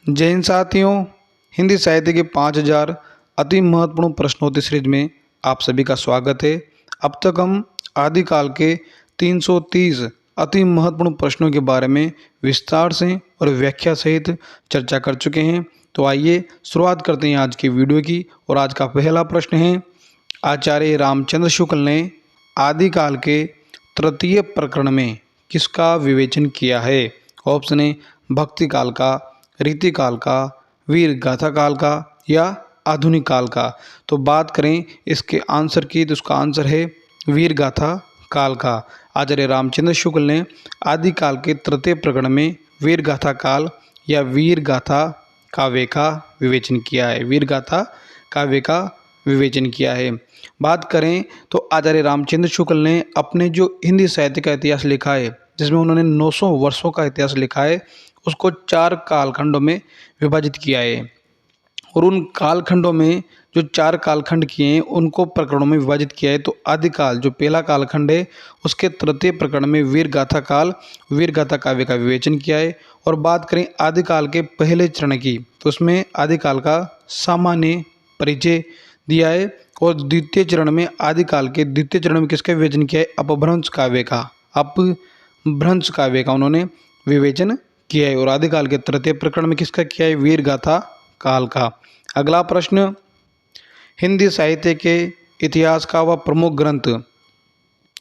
जय हिंद साथियों। हिंदी साहित्य के 5000 अति महत्वपूर्ण प्रश्नोत्तरी सीरीज में आप सभी का स्वागत है। अब तक हम आदिकाल के 330 अति महत्वपूर्ण प्रश्नों के बारे में विस्तार से और व्याख्या सहित चर्चा कर चुके हैं। तो आइए शुरुआत करते हैं आज की वीडियो की। और आज का पहला प्रश्न है, आचार्य रामचंद्र शुक्ल ने आदिकाल के तृतीय प्रकरण में किसका विवेचन किया है? ऑप्शन ए भक्ति काल का, रीति काल का, वीर गाथा काल का या आधुनिक काल का। तो बात करें इसके आंसर की तो उसका आंसर है वीर गाथा काल का। आचार्य रामचंद्र शुक्ल ने आदिकाल के तृतीय प्रकरण में वीर गाथा काल या वीर गाथा काव्य का विवेचन किया है। वीर गाथा काव्य का विवेचन किया है। बात करें तो आचार्य रामचंद्र शुक्ल ने अपने जो हिंदी साहित्य का इतिहास लिखा है, जिसमें उन्होंने 900 वर्षों का इतिहास लिखा है, उसको 4 कालखंडों में विभाजित किया है। और उन कालखंडों में जो 4 कालखंड किए हैं उनको प्रकरणों में विभाजित किया है। तो आदिकाल जो पहला कालखंड है उसके तृतीय प्रकरण में वीर गाथा काल, वीर गाथा काव्य का विवेचन किया है। और बात करें आदिकाल के पहले चरण की तो उसमें आदिकाल का सामान्य परिचय दिया है। और द्वितीय चरण में आदिकाल के द्वितीय चरण में किसका विवेचन किया है? अपभ्रंश काव्य का, अपभ्रंश काव्य का उन्होंने विवेचन किया है। और आदिकाल के तृतीय प्रकरण में किसका किया है? वीर गाथा काल का। अगला प्रश्न, हिंदी साहित्य के इतिहास का वह प्रमुख ग्रंथ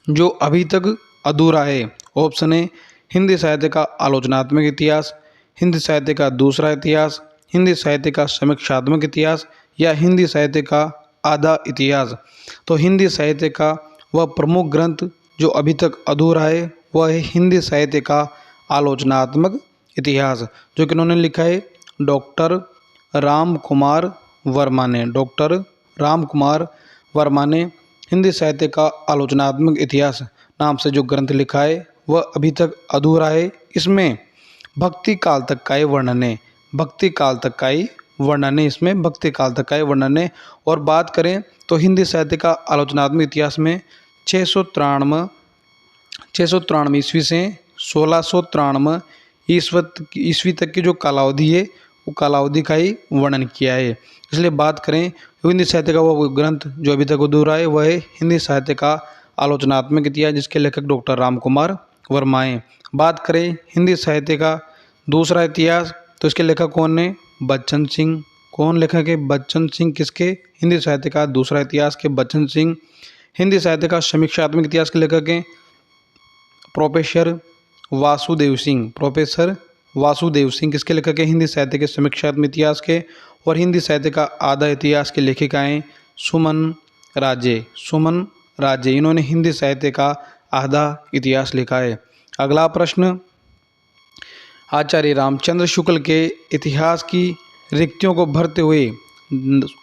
जो अभी तक अधूरा है। ऑप्शन ए हिंदी साहित्य का आलोचनात्मक इतिहास, हिंदी साहित्य का दूसरा इतिहास, हिंदी साहित्य का समीक्षात्मक इतिहास या हिंदी साहित्य का आधा इतिहास। तो हिंदी साहित्य का वह प्रमुख ग्रंथ जो अभी तक अधूरा है वह है हिंदी साहित्य का आलोचनात्मक इतिहास, जो कि उन्होंने लिखा है डॉक्टर राम कुमार वर्मा ने। डॉक्टर राम कुमार वर्मा ने हिंदी साहित्य का आलोचनात्मक इतिहास नाम से जो ग्रंथ लिखा है वह अभी तक अधूरा है। इसमें भक्ति काल तक का ही वर्णन है, भक्ति काल तक का ही वर्णन है, इसमें भक्ति काल तक का ही वर्णन है। और बात करें तो हिंदी साहित्य का आलोचनात्मक इतिहास में 693 ईस्वी से 1693 ईस्वी तक की जो कालावधि है वो कालावधि का ही वर्णन किया है। इसलिए बात करें हिंदी साहित्य का वो ग्रंथ जो अभी तक अधूरा है वह है हिंदी साहित्य का आलोचनात्मक इतिहास, जिसके लेखक डॉक्टर राम कुमार वर्मा हैं। बात करें हिंदी साहित्य का दूसरा इतिहास तो इसके लेखक कौन है? बच्चन सिंह। कौन लेखक है? बच्चन सिंह। किसके? हिंदी साहित्य का दूसरा इतिहास के बच्चन सिंह। हिंदी साहित्य का समीक्षात्मक इतिहास के लेखक हैं प्रोफेसर वासुदेव सिंह। प्रोफेसर वासुदेव सिंह किसके लेखक हैं? हिंदी साहित्य के समीक्षात्मक इतिहास के। और हिंदी साहित्य का आधा इतिहास के लेखिकाएँ सुमन राजे। सुमन राजे, इन्होंने हिंदी साहित्य का आधा इतिहास लिखा है। अगला प्रश्न, आचार्य रामचंद्र शुक्ल के इतिहास की रिक्तियों को भरते हुए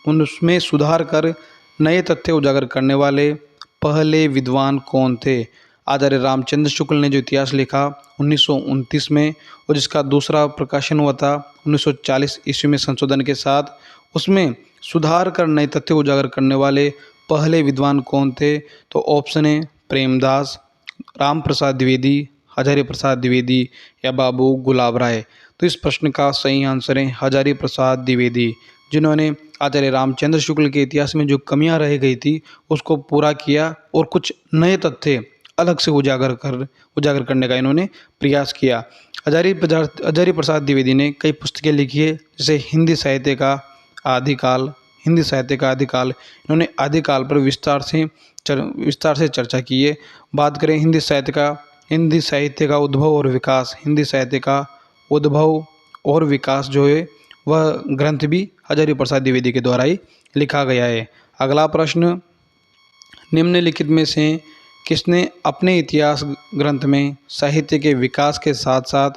उनमें सुधार कर नए तथ्य उजागर करने वाले पहले विद्वान कौन थे? आचार्य रामचंद्र शुक्ल ने जो इतिहास लिखा 1929 में और जिसका दूसरा प्रकाशन हुआ था 1940 ईस्वी में संशोधन के साथ, उसमें सुधार कर नए तथ्य उजागर करने वाले पहले विद्वान कौन थे? तो ऑप्शन है प्रेमदास, राम प्रसाद द्विवेदी, हजारी प्रसाद द्विवेदी या बाबू गुलाब राय। तो इस प्रश्न का सही आंसर है हजारी प्रसाद द्विवेदी, जिन्होंने आचार्य रामचंद्र शुक्ल के इतिहास में जो कमियां रह गई थी उसको पूरा किया और कुछ नए तथ्य अलग से उजागर करने का इन्होंने प्रयास किया। हजारी प्रसाद द्विवेदी ने कई पुस्तकें लिखी है, जैसे हिंदी साहित्य का आदिकाल, हिंदी साहित्य का आदिकाल। इन्होंने आदिकाल पर विस्तार से चर्चा की है। बात करें हिंदी साहित्य का उद्भव और विकास, हिंदी साहित्य का उद्भव और विकास जो है वह ग्रंथ भी हजारी प्रसाद द्विवेदी के द्वारा ही लिखा गया है। अगला प्रश्न, निम्नलिखित में से किसने अपने इतिहास ग्रंथ में साहित्य के विकास के साथ साथ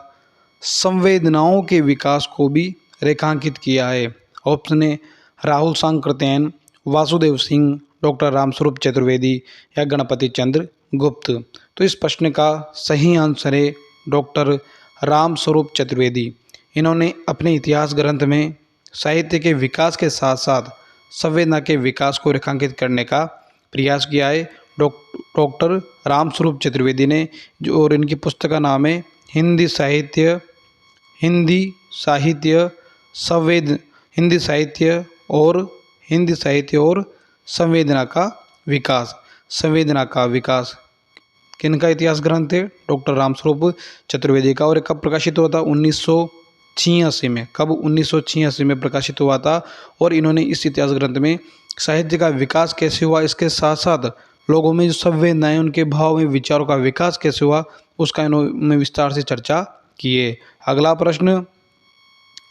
संवेदनाओं के विकास को भी रेखांकित किया है? ऑप्शन ए राहुल सांकृत्यायन, वासुदेव सिंह, डॉक्टर रामस्वरूप चतुर्वेदी या गणपति चंद्र गुप्त। तो इस प्रश्न का सही आंसर है डॉक्टर रामस्वरूप चतुर्वेदी। इन्होंने अपने इतिहास ग्रंथ में साहित्य के विकास के साथ साथ संवेदना के विकास को रेखांकित करने का प्रयास किया है। डॉक्टर रामस्वरूप चतुर्वेदी ने और इनकी पुस्तक का नाम है हिंदी साहित्य हिंदी साहित्य और संवेदना का विकास। संवेदना का विकास किनका इतिहास ग्रंथ है? डॉक्टर रामस्वरूप चतुर्वेदी का। और कब प्रकाशित हुआ था? 1986 में। कब? 1986 में प्रकाशित हुआ था। और इन्होंने इस इतिहास ग्रंथ में साहित्य का विकास कैसे हुआ, इसके साथ साथ लोगों में जो संवेदनाएं, उनके भाव में विचारों का विकास कैसे हुआ, उसका इन्होंने विस्तार से चर्चा की है। अगला प्रश्न,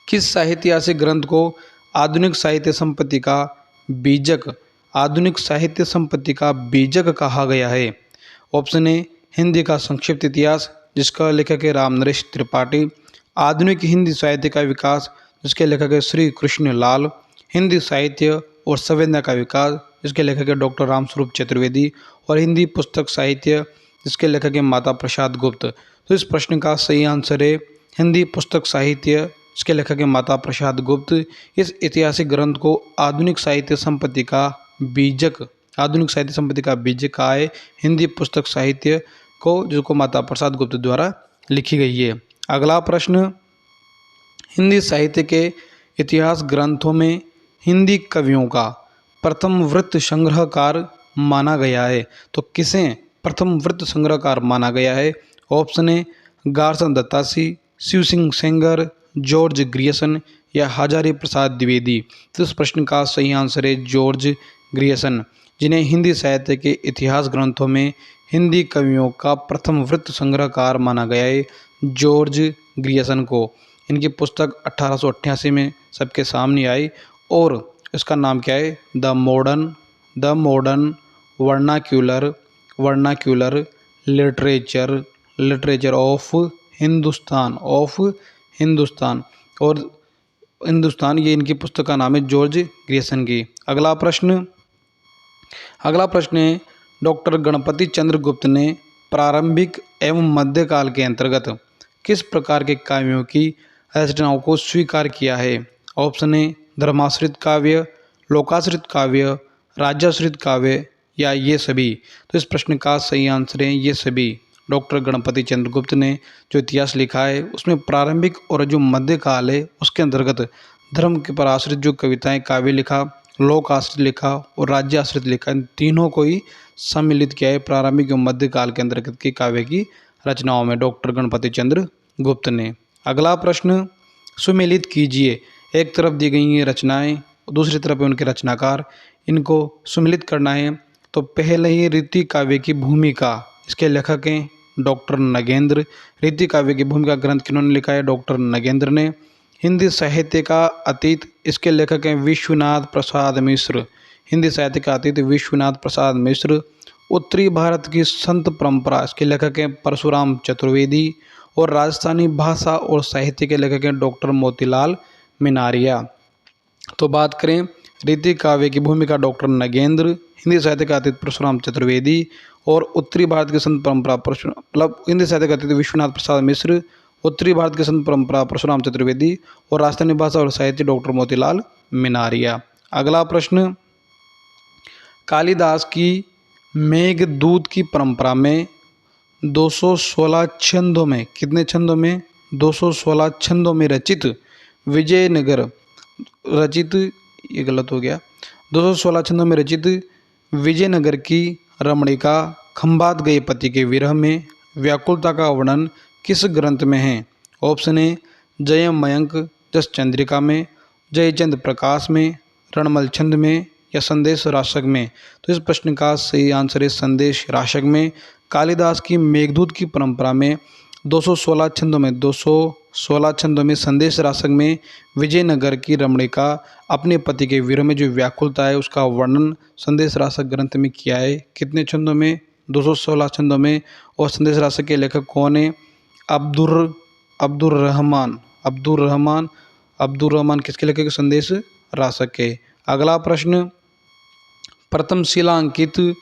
किस साहित्यिक ग्रंथ को आधुनिक साहित्य संपत्ति का बीजक कहा गया है? ऑप्शन ए हिंदी का संक्षिप्त इतिहास, जिसका लेखक है राम नरेश त्रिपाठी। आधुनिक हिंदी साहित्य का विकास, जिसके लेखक है श्री कृष्ण लाल। हिंदी साहित्य और संवेदना का विकास, जिसके लेखक है डॉक्टर रामस्वरूप चतुर्वेदी। और हिंदी पुस्तक साहित्य, जिसके लेखक है माता प्रसाद गुप्त। तो इस प्रश्न का सही आंसर है हिंदी पुस्तक साहित्य, जिसके लेखक है माता प्रसाद गुप्त। इस ऐतिहासिक ग्रंथ को आधुनिक साहित्य संपत्ति का बीजक कहा है, हिंदी पुस्तक साहित्य को, जिसको माता प्रसाद गुप्त द्वारा लिखी गई है। अगला प्रश्न, हिंदी साहित्य के इतिहास ग्रंथों में हिंदी कवियों का प्रथम वृत्त संग्रहकार माना गया है। तो किसे प्रथम वृत्त संग्रहकार माना गया है? Option A Garcin de Tassy, Shiv Singh Sengar, George Grierson या हजारी प्रसाद द्विवेदी। तो इस प्रश्न का सही आंसर है जॉर्ज ग्रियर्सन, जिन्हें हिंदी साहित्य के इतिहास ग्रंथों में हिंदी कवियों का प्रथम वृत्त संग्रहकार माना गया है, जॉर्ज ग्रियर्सन को। इनकी पुस्तक 1888 में सबके सामने आई और इसका नाम क्या है? The modern vernacular literature of Hindustan और हिंदुस्तान, ये इनकी पुस्तक का नाम है जॉर्ज ग्रियर्सन की। अगला प्रश्न है, डॉक्टर गणपति चंद्र गुप्त ने प्रारंभिक एवं मध्यकाल के अंतर्गत किस प्रकार के काव्यों की रचनाओं को स्वीकार किया है? ऑप्शन ए धर्माश्रित काव्य, लोकाश्रित काव्य, राज्याश्रित काव्य या ये सभी। तो इस प्रश्न का सही आंसर है ये सभी। डॉक्टर गणपति चंद्र गुप्त ने जो इतिहास लिखा है उसमें प्रारंभिक और जो मध्यकाल है उसके अंतर्गत धर्म के पर आश्रित जो कविताएं, काव्य लिखा, लोक आश्रित लिखा और राज्य आश्रित लिखा, इन तीनों को ही सम्मिलित किया है प्रारंभिक और मध्यकाल के अंतर्गत की काव्य की रचनाओं में डॉक्टर गणपति चंद्र गुप्त ने। अगला प्रश्न, सुमेलित कीजिए। एक तरफ दी गई ये रचनाएं, दूसरी तरफ उनके रचनाकार, इनको सुमेलित करना है। तो पहले ही रीति काव्य की भूमिका, इसके लेखक हैं डॉक्टर नगेंद्र। रीति काव्य की भूमिका ग्रंथ किन्होंने लिखा है? डॉक्टर नगेंद्र ने। हिंदी साहित्य का अतीत, इसके लेखक हैं विश्वनाथ प्रसाद मिश्र। हिंदी साहित्य का अतीत विश्वनाथ प्रसाद मिश्र। उत्तरी भारत की संत परंपरा, इसके लेखक हैं परशुराम चतुर्वेदी। और राजस्थानी भाषा और साहित्य के लेखक हैं डॉक्टर मोतीलाल मिनारिया। तो बात करें रीति काव्य की भूमिका डॉक्टर नगेंद्र, हिंदी साहित्य का अतीत परशुराम चतुर्वेदी और उत्तरी भारत की संत परंपरा मतलब हिंदी साहित्य का अतीत विश्वनाथ प्रसाद मिश्र, उत्तरी भारत की संत परंपरा परशुराम चतुर्वेदी और राजस्थानी भाषा और साहित्य डॉक्टर मोतीलाल मिनारिया। अगला प्रश्न, कालिदास की मेघदूत की परंपरा में 216 छंदों में, कितने छंदों में? 216 छंदों में रचित ये गलत हो गया। 216 छंदों में रचित विजयनगर की रमणिका खंबात गए पति के विरह में व्याकुलता का वर्णन किस ग्रंथ में है? ऑप्शन ए जयम मयंक जस चंद्रिका में, जयचंद प्रकाश में, रणमल छंद में या संदेश राशक में। तो इस प्रश्न का सही आंसर है संदेश राशक में। कालिदास की मेघदूत की परंपरा में 216 छंदों में संदेश राशक में विजयनगर की रमणिका अपने पति के विरह में जो व्याकुलता है उसका वर्णन संदेश राशक ग्रंथ में किया है। कितने छंदों में? 216 छंदों में। और संदेश राशक के लेखक कौन है? अब्दुर रहमान किसके लेखक? संदेश राशक के। अगला प्रश्न, प्रथम शिलांकित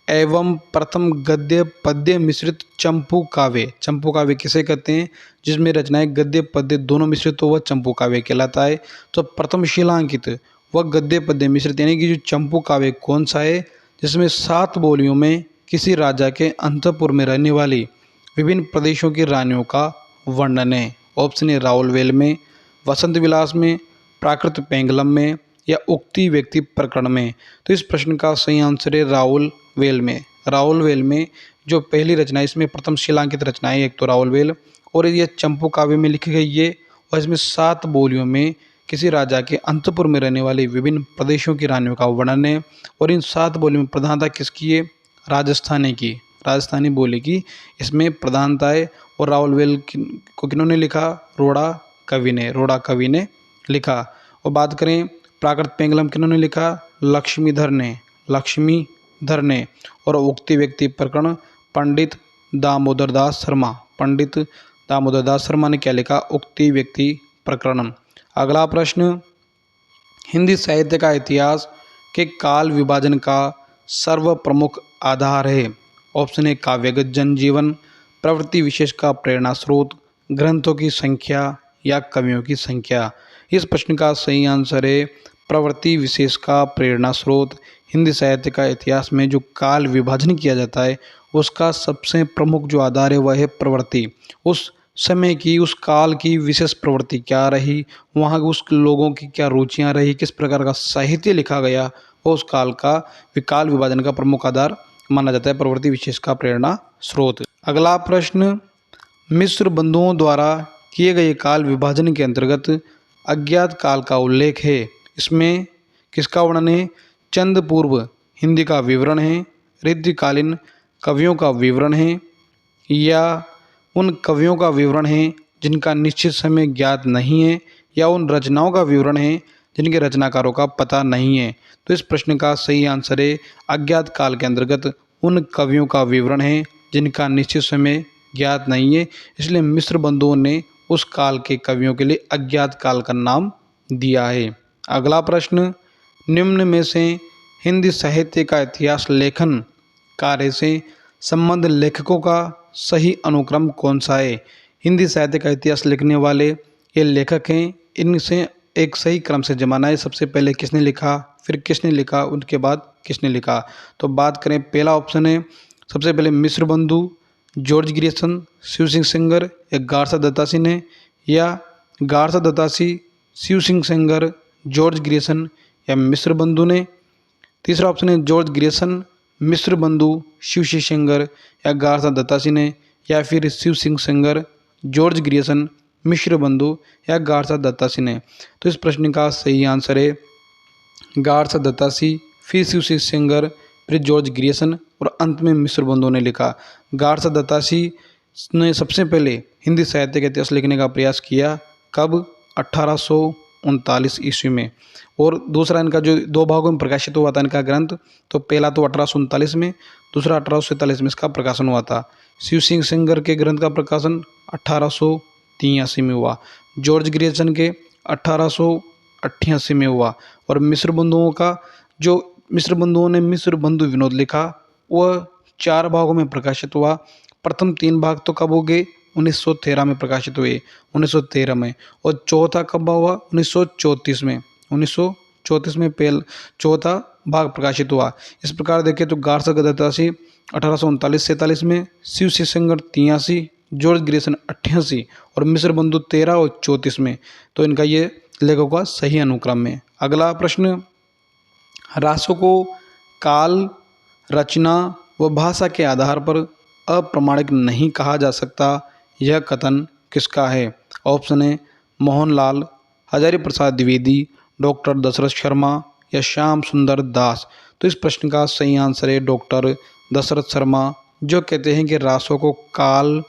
एवं प्रथम गद्य पद्य मिश्रित चंपू काव्य किसे कहते हैं? जिसमें रचनाएं गद्य पद्य दोनों मिश्रित हो वह चंपू काव्य कहलाता है। तो प्रथम शिलांकित व गद्य पद्य मिश्रित यानी कि जो चंपू काव्य कौन सा है? जिसमें 7 बोलियों में किसी राजा के अंतपुर में रहने वाली विभिन्न प्रदेशों की रानियों का वर्णन है। ऑप्शन ए राउलवेल में, वसंत विलास में, प्राकृत पेंगलम में या उक्ति व्यक्ति प्रकरण में? तो इस प्रश्न का सही आंसर है राउल वेल में। राउल वेल में जो पहली रचना है, इसमें प्रथम शिलांकित रचना है एक तो राउल वेल, और ये चंपू काव्य में लिखी गई है और इसमें 7 बोलियों में किसी राजा के अंतपुर में रहने वाले विभिन्न प्रदेशों की रानियों का वर्णन है। और इन 7 बोलियों में प्रधानता किसकी है? राजस्थानी की, राजस्थानी बोली की इसमें प्रधानता है। और राउल वेल को किन्होंने लिखा? रोड़ा कवि ने, रोड़ा कवि ने लिखा। और बात करें प्राकृत पेंगलम किन्होंने लिखा? लक्ष्मीधर ने, लक्ष्मीधर ने। और उक्ति व्यक्ति प्रकरण पंडित दामोदर दास शर्मा, पंडित दामोदर दास शर्मा ने क्या लिखा? उक्ति व्यक्ति प्रकरण। अगला प्रश्न, हिंदी साहित्य का इतिहास के काल विभाजन का सर्व प्रमुख आधार है? ऑप्शन ए काव्यगत जनजीवन, प्रवृत्ति विशेष का प्रेरणा स्रोत, ग्रंथों की संख्या या कवियों की संख्या? इस प्रश्न का सही आंसर है प्रवृत्ति विशेष का प्रेरणा स्रोत। हिंदी साहित्य का इतिहास में जो काल विभाजन किया जाता है उसका सबसे प्रमुख जो आधार है वह है प्रवृत्ति। उस समय की, उस काल की विशेष प्रवृत्ति क्या रही, वहाँ उस लोगों की क्या रुचियाँ रही, किस प्रकार का साहित्य लिखा गया, वो उस काल का काल विभाजन का प्रमुख आधार माना जाता है, प्रवृत्ति विशेष का प्रेरणा स्रोत। अगला प्रश्न, मिस्र बंधुओं द्वारा किए गए काल विभाजन के अंतर्गत अज्ञात काल का उल्लेख है। इसमें किसका वर्णन है? चंद पूर्व हिंदी का विवरण है, ऋद्धिकालीन कवियों का विवरण है, या उन कवियों का विवरण है जिनका निश्चित समय ज्ञात नहीं है, या उन रचनाओं का विवरण है जिनके रचनाकारों का पता नहीं है? तो इस प्रश्न का सही आंसर है अज्ञात काल के अंतर्गत उन कवियों का विवरण है जिनका निश्चित समय ज्ञात नहीं है, इसलिए मिस्र बंधुओं ने उस काल के कवियों के लिए अज्ञात काल का नाम दिया है। अगला प्रश्न, निम्न में से हिंदी साहित्य का इतिहास लेखन कार्य से संबंध लेखकों का सही अनुक्रम कौन सा है? हिंदी साहित्य का इतिहास लिखने वाले ये लेखक हैं, इनसे एक सही क्रम से जमाना है, सबसे पहले किसने लिखा, फिर किसने लिखा, उनके बाद किसने लिखा? तो बात करें, पहला ऑप्शन है सबसे पहले मिस्र बंधु, जॉर्ज ग्रियर्सन, शिव सिंह सेंगर या गारसा दत्तासी ने, या Garcin de Tassy, Shiv Singh Sengar, George Grierson या मिस्र बंधु ने। तीसरा ऑप्शन है जॉर्ज ग्रियर्सन, मिस्र बंधु, शिव सिंह सेंगर या गारसा दत्तासी ने, या फिर शिव सिंह सेंगर, जॉर्ज ग्रियर्सन, मिस्र बंधु या गारसा दत्तासी ने। तो इस प्रश्न का सही आंसर है गारसा दत्तासी, फिर शिव सिंह सेंगर, फिर जॉर्ज ग्रियर्सन और अंत में मिस्र बंधु ने लिखा। गारसा दत्तासी ने सबसे पहले हिंदी साहित्य का इतिहास लिखने का प्रयास किया, कब? 1839 ईस्वी में। और दूसरा इनका जो 2 भागों में प्रकाशित हुआ था इनका ग्रंथ, तो पहला तो 1839 में, दूसरा 1847 में इसका प्रकाशन हुआ था। शिव सिंह सेंगर के ग्रंथ का प्रकाशन 1883 में हुआ, जॉर्ज ग्रियर्सन के 1888 में हुआ, और मिस्र बंधुओं का जो मिस्र बंधुओं ने मिस्र बंधु विनोद लिखा वह 4 भागों में प्रकाशित हुआ। प्रथम 3 भाग तो कब हो गए? 1913 में प्रकाशित हुए, 1913 में। और चौथा कब हुआ? 1934 में, 1934 में चौथा भाग प्रकाशित हुआ। इस प्रकार देखें तो गारसा दत्तासी 1839-47 में, शिव सिंह सेंगर 83, जॉर्ज ग्रियर्सन 88 और मिस्र बंधु 13 और 34 में। तो इनका ये लेखकों का सही अनुक्रम है। अगला प्रश्न, रासों को काल, रचना व भाषा के आधार पर अप्रमाणिक नहीं कहा जा सकता, यह कथन किसका है? ऑप्शन है मोहनलाल, हजारी प्रसाद द्विवेदी, डॉक्टर दशरथ शर्मा या श्याम सुंदर दास। तो इस प्रश्न का सही आंसर है डॉक्टर दशरथ शर्मा, जो कहते हैं कि रासों को काल,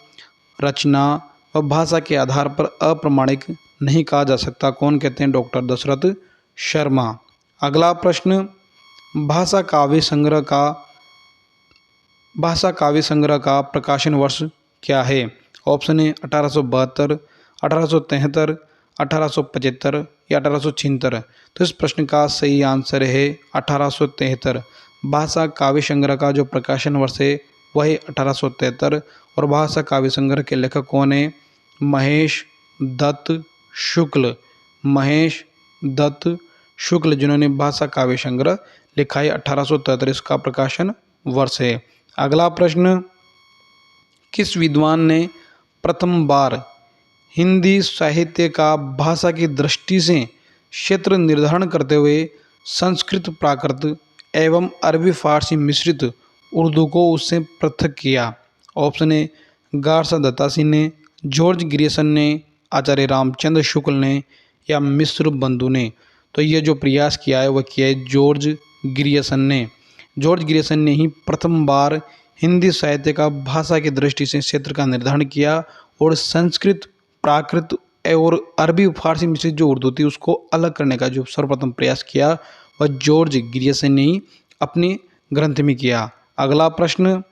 रचना व भाषा के आधार पर अप्रमाणिक नहीं कहा जा सकता। कौन कहते हैं? डॉक्टर दशरथ शर्मा। अगला प्रश्न, भाषा काव्य संग्रह का प्रकाशन वर्ष क्या है? ऑप्शन है 1872, 1873, 1875 या 1876। तो इस प्रश्न का सही आंसर है 1873। भाषा काव्य संग्रह का जो प्रकाशन वर्ष है वह है 1873। और भाषा काव्य संग्रह के लेखक कौन है? महेश दत्त शुक्ल, महेश दत्त शुक्ल, जिन्होंने भाषा काव्य संग्रह लिखा है। 1873 का प्रकाशन वर्ष है। अगला प्रश्न, किस विद्वान ने प्रथम बार हिंदी साहित्य का भाषा की दृष्टि से क्षेत्र निर्धारण करते हुए संस्कृत, प्राकृत एवं अरबी फारसी मिश्रित उर्दू को उससे पृथक किया। ऑप्शन ए गारसा दत्ता सिंह ने, जॉर्ज ग्रियर्सन ने, आचार्य रामचंद्र शुक्ल ने या मिश्र बंधु ने। तो ये जो प्रयास किया है वह किया है जॉर्ज ग्रियर्सन ने। जॉर्ज ग्रियर्सन ने ही प्रथम बार हिंदी साहित्य का भाषा की दृष्टि से क्षेत्र का निर्धारण किया और संस्कृत, प्राकृत और अरबी फारसी मिश्रित जो उर्दू थी उसको अलग करने का जो सर्वप्रथम प्रयास किया वह जॉर्ज ग्रियर्सन ने ही अपने ग्रंथ में किया। अगला प्रश्न,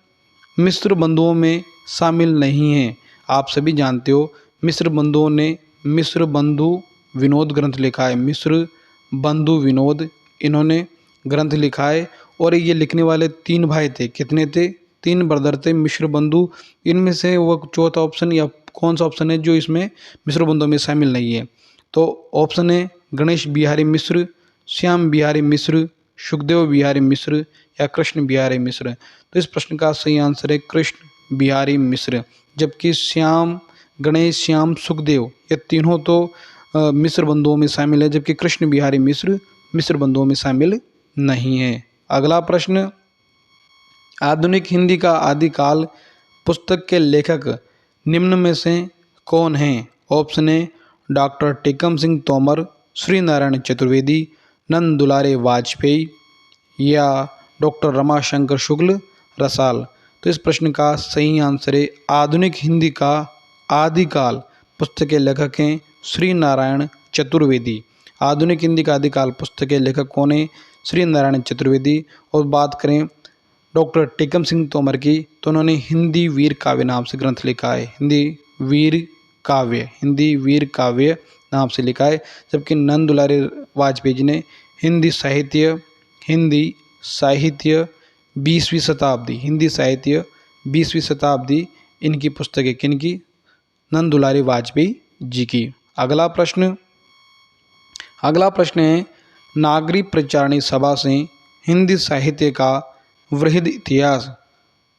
मिश्र बंधुओं में शामिल नहीं है। आप सभी जानते हो मिश्र बंधुओं ने मिश्र बंधु विनोद ग्रंथ लिखा है। मिश्र बंधु विनोद इन्होंने ग्रंथ लिखा है और ये लिखने वाले 3 भाई थे। कितने थे? 3 ब्रदर थे मिश्र बंधु। इनमें से वह चौथा ऑप्शन या कौन सा ऑप्शन है जो इसमें मिश्र बंधुओं में शामिल नहीं है? तो ऑप्शन है गणेश बिहारी मिश्र, श्याम बिहारी मिश्र, सुखदेव बिहारी मिश्र या कृष्ण बिहारी मिश्र। तो इस प्रश्न का सही आंसर है कृष्ण बिहारी मिश्र। जबकि श्याम, गणेश, श्याम, सुखदेव ये तीनों तो मिश्र बंधुओं में शामिल है, जबकि कृष्ण बिहारी मिश्र मिश्र बंधुओं में शामिल नहीं है। अगला प्रश्न, आधुनिक हिंदी का आदिकाल पुस्तक के लेखक निम्न में से कौन हैं? Option A doctor Tikam Singh Tomar, Shri Narayan Chaturvedi, Nand Dulare Vajpeyi या डॉक्टर रमाशंकर शुक्ल रसाल। तो इस प्रश्न का सही आंसर है आधुनिक हिंदी का आदिकाल पुस्तक के लेखक हैं श्री नारायण चतुर्वेदी। आधुनिक हिंदी का आदिकाल पुस्तक के लेखक कौन है? श्री नारायण चतुर्वेदी। और बात करें डॉक्टर टीकम सिंह तोमर की तो उन्होंने हिंदी वीर काव्य नाम से ग्रंथ लिखा है। हिंदी वीर काव्य नाम से लिखा है। जबकि नंद दुलारे वाजपेयी जी ने हिंदी साहित्य 20वीं शताब्दी इनकी पुस्तकें किनकी? नंद दुलारे वाजपेयी जी की। अगला प्रश्न है नागरी प्रचारणी सभा से हिंदी साहित्य का वृहद इतिहास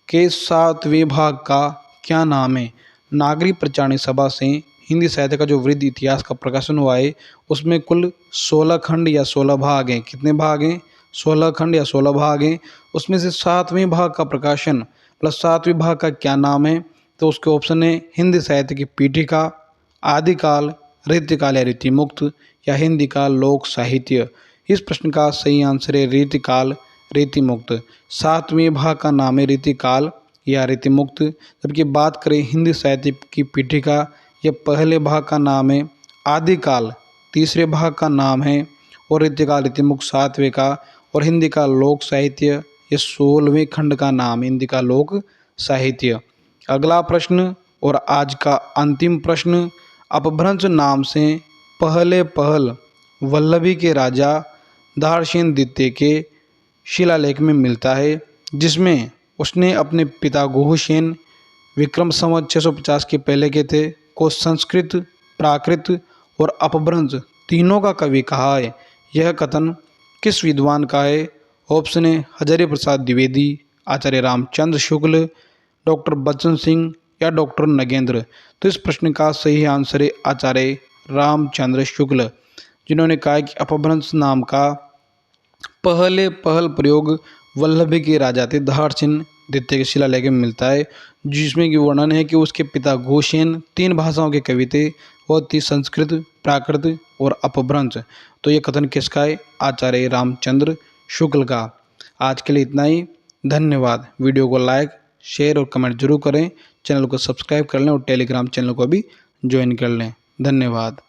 के 7वें भाग का क्या नाम है? नागरी प्रचारणी सभा से हिंदी साहित्य का जो वृहद इतिहास का प्रकाशन हुआ है उसमें कुल 16 खंड या 16 भाग हैं। कितने भाग हैं? 16 खंड या 16 भाग हैं। उसमें से 7वें भाग का प्रकाशन प्लस 7वें भाग का क्या नाम है? तो उसके ऑप्शन है हिंदी साहित्य की पीठिका, आदिकाल, रीतिकाल या रीतिमुक्त या हिंदी का लोक साहित्य। इस प्रश्न का सही आंसर है रीतिकाल, रीतिमुक्त। 7वें भाग का नाम है रीतिकाल या रीतिमुक्त। जबकि बात करें हिंदी साहित्य की पीठिका, यह पहले भाग का नाम है आदिकाल, तीसरे भाग का नाम है और रीतिकाल रीतिमुक्त 7वें का, और हिंदी का लोक साहित्य ये 16वें खंड का नाम है हिंदी का लोक साहित्य। अगला प्रश्न और आज का अंतिम प्रश्न, अपभ्रंश नाम से पहल वल्लभी के राजा दारसेन द्वितीय के शिलालेख में मिलता है, जिसमें उसने अपने पिता गुहसेन विक्रम संवत 650 के पहले के थे को संस्कृत, प्राकृत और अपभ्रंश तीनों का कवि कहा है। यह कथन किस विद्वान का है? ऑप्शन है हजारी प्रसाद द्विवेदी, आचार्य रामचंद्र शुक्ल, डॉक्टर बच्चन सिंह या डॉक्टर नगेंद्र। तो इस प्रश्न का सही आंसर है आचार्य रामचंद्र शुक्ल, जिन्होंने कहा कि अपभ्रंश नाम का पहल प्रयोग वल्लभी के राजा थे दारसेन द्वितीय के शिलालेख में मिलता है, जिसमें कि वर्णन है कि उसके पिता गुहसेन 3 भाषाओं के कवि थे, वो थी संस्कृत, प्राकृत और अपभ्रंश। तो ये कथन किसका है? आचार्य रामचंद्र शुक्ल का। आज के लिए इतना ही, धन्यवाद। वीडियो को लाइक, शेयर और कमेंट जरूर करें, चैनल को सब्सक्राइब कर लें और टेलीग्राम चैनल को भी ज्वाइन कर लें। धन्यवाद।